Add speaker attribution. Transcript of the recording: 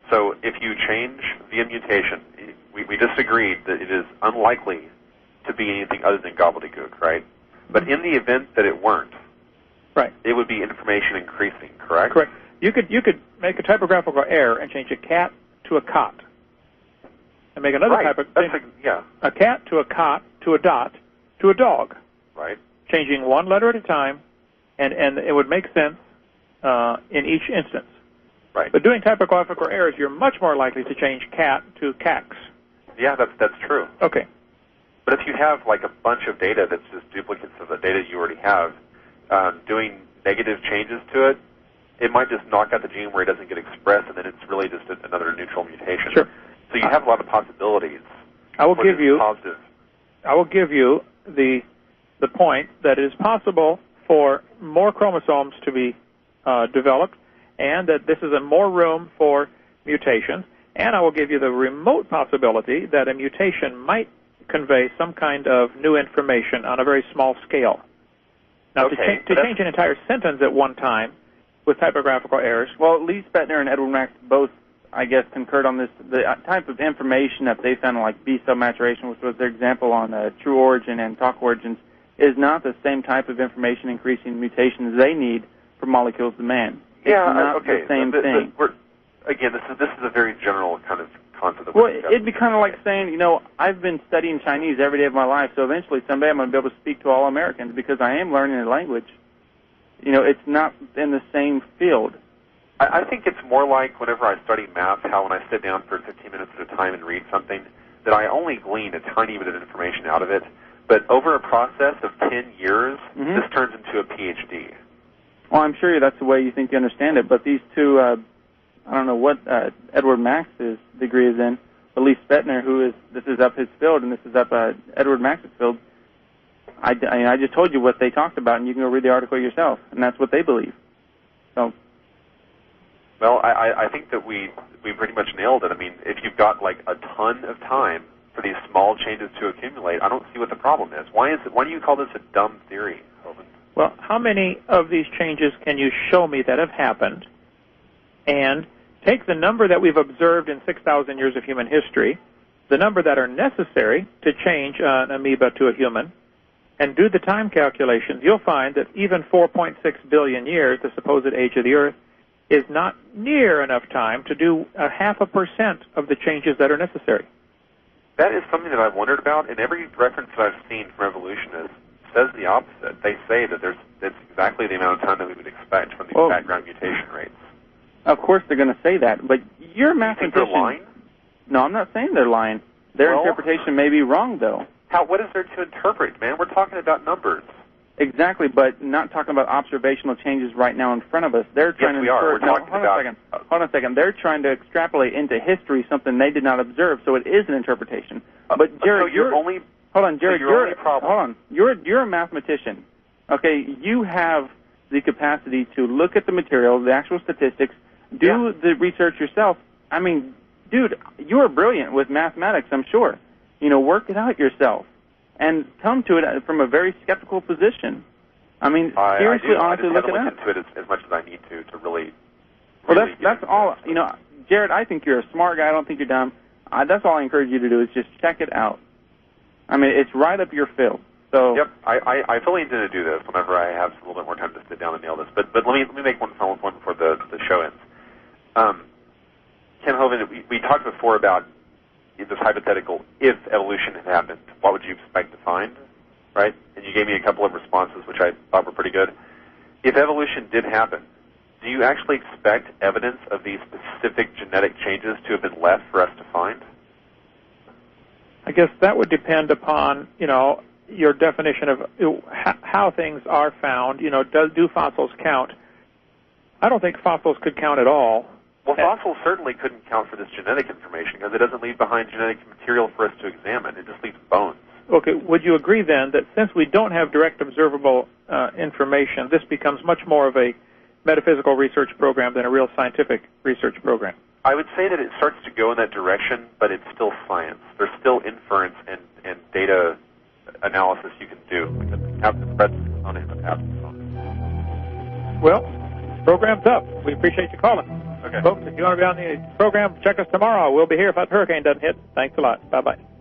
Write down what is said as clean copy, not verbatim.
Speaker 1: So if you change via mutation, we just agreed that it is unlikely to be anything other than gobbledygook, right? But in the event that it weren't,
Speaker 2: right,
Speaker 1: it would be information increasing, correct?
Speaker 2: Correct. You could make a typographical error and change a cat to a cot, and make another type of a cat to a cot to a dot to a dog.
Speaker 1: Right.
Speaker 2: Changing one letter at a time, and it would make sense in each instance.
Speaker 1: Right.
Speaker 2: But doing typographical errors, you're much more likely to change cat to cax.
Speaker 1: Yeah, that's true.
Speaker 2: Okay.
Speaker 1: But if you have like a bunch of data that's just duplicates of the data you already have, doing negative changes to it, it might just knock out the gene where it doesn't get expressed, and then it's really just another neutral mutation.
Speaker 2: Sure.
Speaker 1: So you have a lot of possibilities.
Speaker 2: I will give you
Speaker 1: positive.
Speaker 2: I will give you the point that it is possible for more chromosomes to be developed, and that this is a more room for mutations. And I will give you the remote possibility that a mutation might convey some kind of new information on a very small scale. Now, to change an entire sentence at one time with typographical errors.
Speaker 3: Well, Lee Spetner and Edward Max both, I guess, concurred on this. The type of information that they found, like B-cell maturation, which was their example on true origin and talk origins, is not the same type of information increasing mutations they need for molecules to man. It's not the same thing.
Speaker 1: Again, this is a very general kind of concept.
Speaker 3: Well, it'd be kind of like saying, I've been studying Chinese every day of my life, so eventually someday I'm going to be able to speak to all Americans because I am learning a language. It's not in the same field.
Speaker 1: I think it's more like whenever I study math, how when I sit down for 15 minutes at a time and read something, that I only glean a tiny bit of information out of it, but over a process of 10 years, this turns into a PhD.
Speaker 3: Well, I'm sure that's the way you think you understand it, but these two, I don't know what Edward Max's degree is in, but Lee Spetner, this is up his field, and this is up Edward Max's field. I just told you what they talked about, and you can go read the article yourself, and that's what they believe. So.
Speaker 1: Well, I think that we pretty much nailed it. I mean, if you've got like a ton of time for these small changes to accumulate, I don't see what the problem is. Why do you call this a dumb theory, Hovind?
Speaker 2: Well, how many of these changes can you show me that have happened, and take the number that we've observed in 6,000 years of human history, the number that are necessary to change an amoeba to a human, and do the time calculations, you'll find that even 4.6 billion years, the supposed age of the Earth, is not near enough time to do 0.5% of the changes that are necessary.
Speaker 1: That is something that I've wondered about, and every reference that I've seen from evolutionists says the opposite. They say that that's exactly the amount of time that we would expect from these background mutation rates.
Speaker 3: Of course they're going to say that, but you're a mathematician.
Speaker 1: You think they're lying?
Speaker 3: No, I'm not saying they're lying. Their interpretation may be wrong, though.
Speaker 1: What is there to interpret, man? We're talking about numbers.
Speaker 3: Exactly, but not talking about observational changes right now in front of us. They're trying to
Speaker 1: we are. We're talking about.
Speaker 3: Hold on a second. They're trying to extrapolate into history something they did not observe, so it is an interpretation. But Jared,
Speaker 1: so
Speaker 3: hold on, Jared.
Speaker 1: Hold
Speaker 3: on. You're a mathematician. Okay, you have the capacity to look at the material, the actual statistics, do the research yourself. I mean, dude, you are brilliant with mathematics, I'm sure. Work it out yourself. And come to it from a very skeptical position. I mean, seriously, honestly, look it up.
Speaker 1: I just haven't looked into it as much as I need to really.
Speaker 3: Well, that's all. Jared, I think you're a smart guy. I don't think you're dumb. That's all I encourage you to do is just check it out. I mean, it's right up your field. So. Yep,
Speaker 1: I fully intend to do this whenever I have a little bit more time to sit down and nail this. But let me make one final point before the show ends. Ken Hovind, we talked before about this hypothetical, if evolution had happened, what would you expect to find, right? And you gave me a couple of responses, which I thought were pretty good. If evolution did happen, do you actually expect evidence of these specific genetic changes to have been left for us to find?
Speaker 2: I guess that would depend upon, your definition of how things are found. Do fossils count? I don't think fossils could count at all.
Speaker 1: Well, fossils certainly couldn't count for this genetic information because it doesn't leave behind genetic material for us to examine. It just leaves bones.
Speaker 2: Okay, would you agree then that since we don't have direct observable information, this becomes much more of a metaphysical research program than a real scientific research program?
Speaker 1: I would say that it starts to go in that direction, but it's still science. There's still inference and data analysis you can do because the presence on it, the absence on it.
Speaker 2: Well, program's up. We appreciate you calling.
Speaker 1: Okay.
Speaker 2: Folks, if you want to be on the program, check us tomorrow. We'll be here if that hurricane doesn't hit. Thanks a lot. Bye-bye.